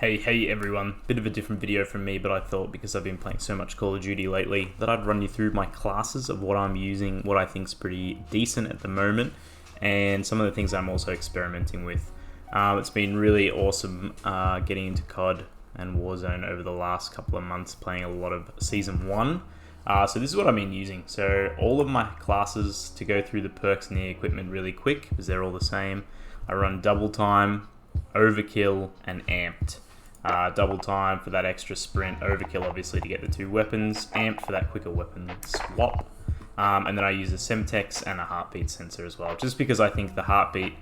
Hey everyone, bit of a different video from me, but I thought because I've been playing so much Call of Duty lately that I'd run you through my classes of what I'm using, what I think is pretty decent at the moment, and some of the things I'm also experimenting with. It's been really awesome getting into COD and Warzone over the last couple of months, playing a lot of Season 1. So this is what I've been using. So all of my classes, to go through the perks and the equipment really quick, because they're all the same, I run Double Time, Overkill, and Amped. Double Time for that extra sprint, Overkill obviously to get the two weapons, Amped for that quicker weapon swap, and then I use a Semtex and a heartbeat sensor as well, just because I think the heartbeat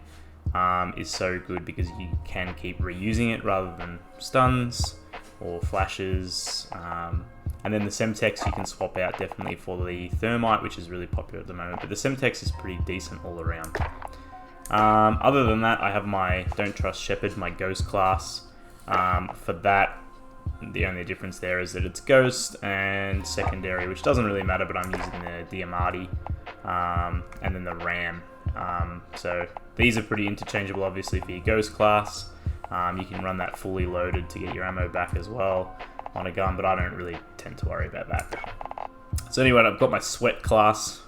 is so good because you can keep reusing it rather than stuns or flashes, and then the Semtex you can swap out definitely for the Thermite, which is really popular at the moment, but the Semtex is pretty decent all around. Other than that, I have my Don't Trust Shepard, my Ghost class. For that, the only difference there is that it's Ghost and Secondary, which doesn't really matter, but I'm using the Diamatti and then the Ram. So these are pretty interchangeable, obviously, for your Ghost class. You can run that fully loaded to get your ammo back as well on a gun, but I don't really tend to worry about that. So anyway, I've got my Sweat class.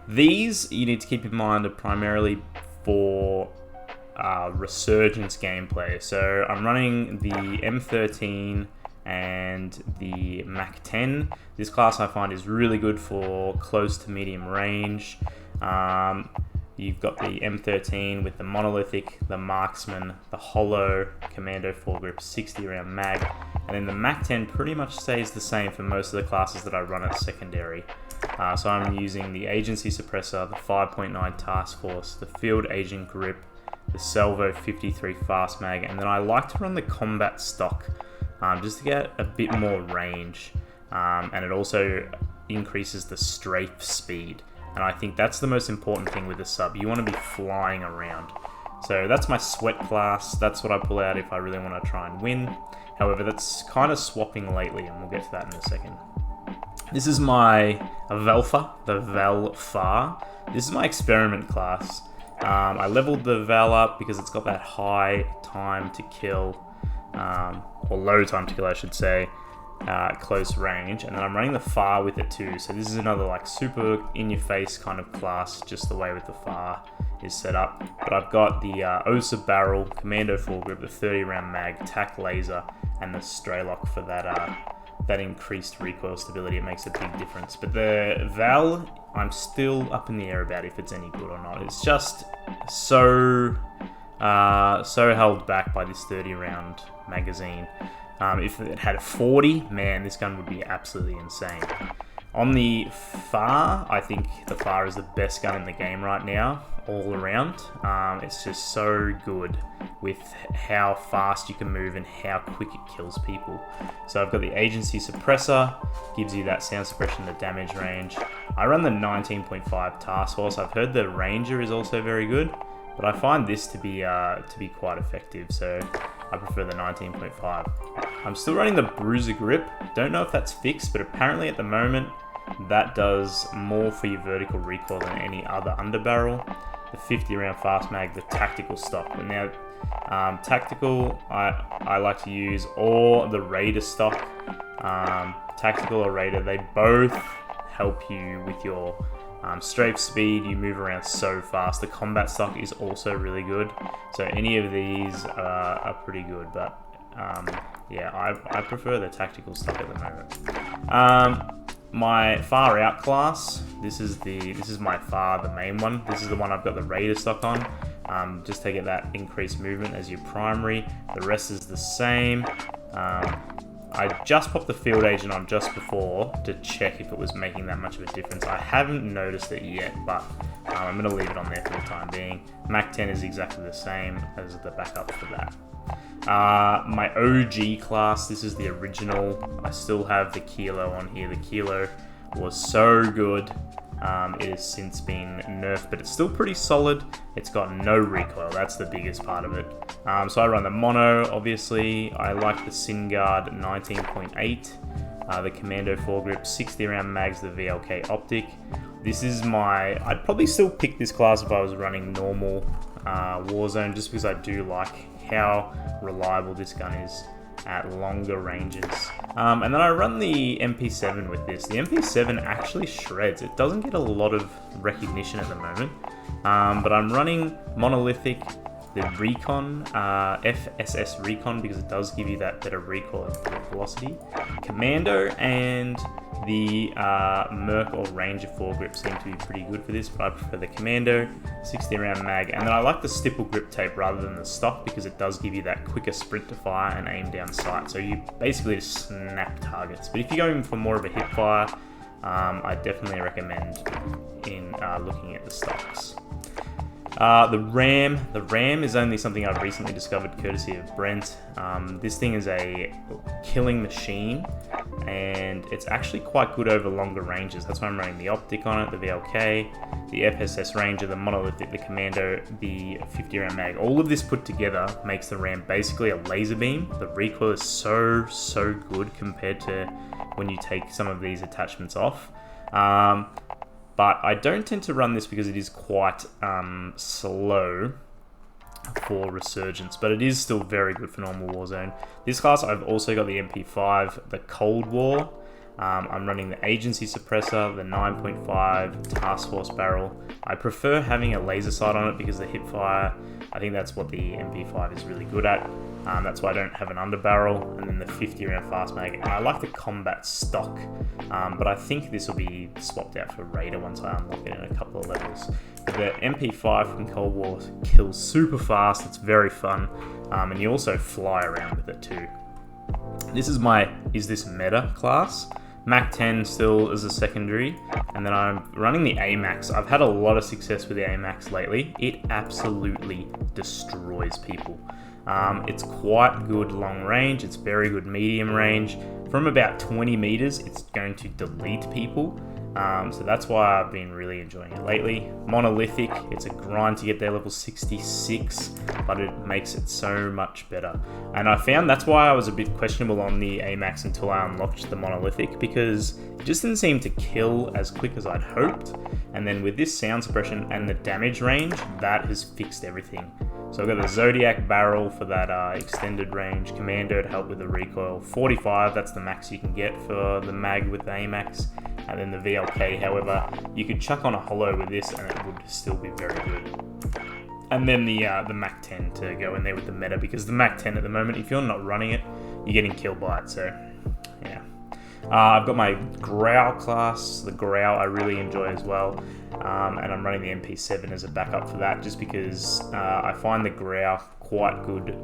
These, you need to keep in mind, are primarily for Resurgence gameplay. So I'm running the M13 and the MAC-10. This class I find is really good for close to medium range. You've got the M13 with the monolithic, the marksman, the hollow, commando foregrip, 60 round mag, and then the MAC-10 pretty much stays the same for most of the classes that I run at secondary. So I'm using the agency suppressor, the 5.9 task force, the field agent grip, the Salvo 53 fast mag, and then I like to run the combat stock just to get a bit more range, and it also increases the strafe speed, and I think that's the most important thing with the sub. You want to be flying around. So that's my Sweat class. That's what I pull out if I really want to try and win. However, that's kind of swapping lately, and we'll get to that in a second. This is my Velfa, the Velfar. This is my experiment class. I leveled the Val up because it's got that high time to kill, or low time to kill I should say, close range, and then I'm running the FAR with it too. So this is another like super in your face kind of class, just the way with the FAR is set up. But I've got the OSA barrel, commando foregrip, the 30 round mag, tac laser, and the Straylock for that increased recoil stability. It makes a big difference. But the Val, I'm still up in the air about if it's any good or not. It's just so held back by this 30 round magazine. If it had 40, man, this gun would be absolutely insane. On the FAR, I think the FAR is the best gun in the game right now, all around. It's just so good with how fast you can move and how quick it kills people. So I've got the agency suppressor, gives you that sound suppression, the damage range. I run the 19.5 task force. I've heard the Ranger is also very good, but I find this to be quite effective, so I prefer the 19.5. I'm still running the Bruiser grip. Don't know if that's fixed, but apparently at the moment that does more for your vertical recoil than any other underbarrel. The 50 round fast mag, the tactical stock. But now tactical I like to use, or the Raider stock. Tactical or Raider, they both help you with your strafe speed. You move around so fast. The combat stock is also really good, so any of these are pretty good, but yeah, I prefer the tactical stock at the moment. My Far Out class, this is my Far, the main one. This is the one I've got the Raider stock on, just to get that increased movement as your primary. The rest is the same. I just popped the field agent on just before to check if it was making that much of a difference. I haven't noticed it yet, but I'm going to leave it on there for the time being. MAC-10 is exactly the same as the backup for that. My OG class, this is the original. I still have the Kilo on here. The Kilo was so good. It has since been nerfed, but it's still pretty solid. It's got no recoil, that's the biggest part of it. So I run the mono, obviously. I like the Singard 19.8, the commando foregrip, 60 round mags, the VLK optic. This is I'd probably still pick this class if I was running normal Warzone, just because I do like how reliable this gun is at longer ranges. And then I run the MP7 with this. The MP7 actually shreds. It doesn't get a lot of recognition at the moment, but I'm running Monolithic, the Recon, FSS Recon, because it does give you that better recoil and velocity. Commando and the Merc or Ranger foregrip seem to be pretty good for this, but I prefer the Commando, 60 round mag. And then I like the stipple grip tape rather than the stock because it does give you that quicker sprint to fire and aim down sight. So you basically just snap targets. But if you're going for more of a hip fire, I definitely recommend in looking at the stocks. The RAM is only something I've recently discovered courtesy of Brent. This thing is a killing machine, and it's actually quite good over longer ranges. That's why I'm running the optic on it, the VLK, the FSS Ranger, the Monolithic, the Commando, the 50 round mag. All of this put together makes the RAM basically a laser beam. The recoil is so good compared to when you take some of these attachments off. But I don't tend to run this because it is quite slow for Resurgence, but it is still very good for normal Warzone. This class, I've also got the MP5, the Cold War. I'm running the Agency Suppressor, the 9.5 Task Force barrel. I prefer having a laser sight on it because the hip fire, I think that's what the MP5 is really good at. That's why I don't have an underbarrel, and then the 50 round fast mag. And I like the combat stock, but I think this will be swapped out for Raider once I unlock it in a couple of levels. But the MP5 from Cold War kills super fast, it's very fun, and you also fly around with it too. This is my Is This Meta class. Mac 10 still as a secondary, and then I'm running the AMAX. I've had a lot of success with the AMAX lately. It absolutely destroys people. It's quite good long range, it's very good medium range. From about 20 meters, it's going to delete people. So that's why I've been really enjoying it lately. Monolithic, it's a grind to get there level 66, but it makes it so much better. And I found that's why I was a bit questionable on the AMAX until I unlocked the Monolithic, because it just didn't seem to kill as quick as I'd hoped. And then with this sound suppression and the damage range, that has fixed everything. So I've got the Zodiac barrel for that extended range, Commando to help with the recoil, 45, that's the max you can get for the mag with the AMAX, and then the VLK, however, you could chuck on a holo with this and it would still be very good. And then the Mac 10 to go in there with the meta, because the Mac 10 at the moment, if you're not running it, you're getting killed by it, so yeah. I've got my Grau class, the Grau I really enjoy as well. And I'm running the MP7 as a backup for that, just because I find the Grau quite good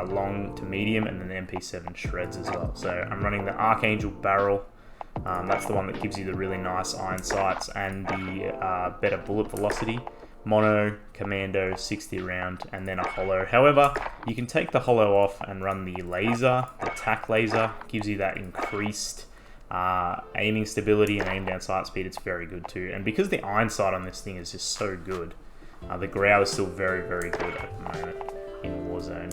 long to medium, and then the MP7 shreds as well. So I'm running the Archangel barrel. That's the one that gives you the really nice iron sights and the better bullet velocity. Mono, Commando, 60 round, and then a holo. However, you can take the holo off and run the laser. The TAC laser gives you that increased aiming stability and aim down sight speed. It's very good too, and because the iron sight on this thing is just so good, the Grau is still very good at the moment in Warzone.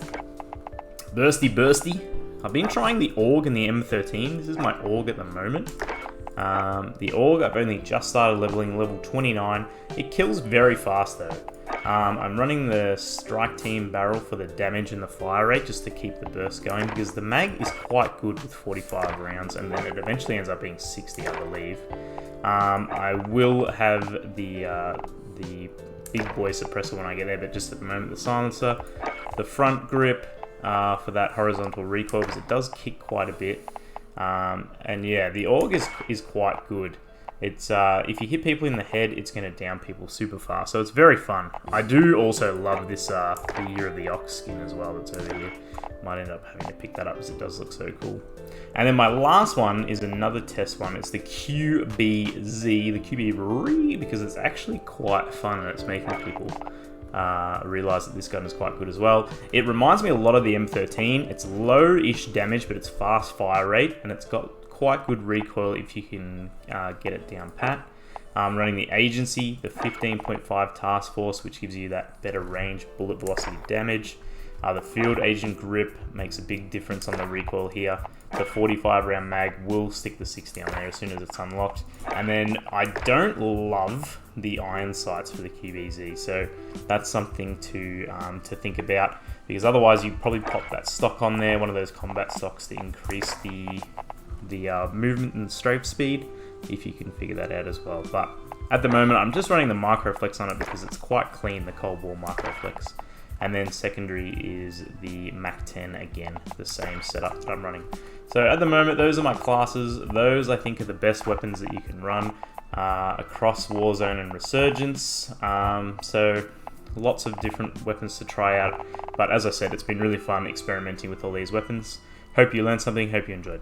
Bursty, I've been trying the AUG and the M13. This is my AUG at the moment. The AUG, I've only just started leveling, level 29. It kills very fast though. I'm running the Strike Team barrel for the damage and the fire rate just to keep the burst going, because the mag is quite good with 45 rounds, and then it eventually ends up being 60, I believe. I will have the big boy suppressor when I get there, but just at the moment the silencer. The front grip for that horizontal recoil, because it does kick quite a bit. And yeah, the AUG is quite good. It's if you hit people in the head, it's going to down people super fast, so it's very fun. I do also love this the Year of the Ox skin as well that's over here. Might end up having to pick that up because it does look so cool. And then my last one is another test one. It's the QBZ, the QB, because it's actually quite fun and it's making people realize that this gun is quite good as well. It reminds me a lot of the M13. It's low-ish damage, but it's fast fire rate, and it's got quite good recoil if you can get it down pat. I'm running the Agency, the 15.5 Task Force, which gives you that better range, bullet velocity damage. The field agent grip makes a big difference on the recoil here. The 45 round mag will stick the 60 on there as soon as it's unlocked. And then I don't love the iron sights for the QBZ, so that's something to think about, because otherwise you probably pop that stock on there, one of those combat stocks, to increase the movement and strafe speed, if you can figure that out as well. But at the moment I'm just running the Microflex on it because it's quite clean, the Cold War Microflex. And then secondary is the Mac 10, again, the same setup that I'm running. So at the moment, those are my classes. Those, I think, are the best weapons that you can run across Warzone and Resurgence. So lots of different weapons to try out. But as I said, it's been really fun experimenting with all these weapons. Hope you learned something, hope you enjoyed.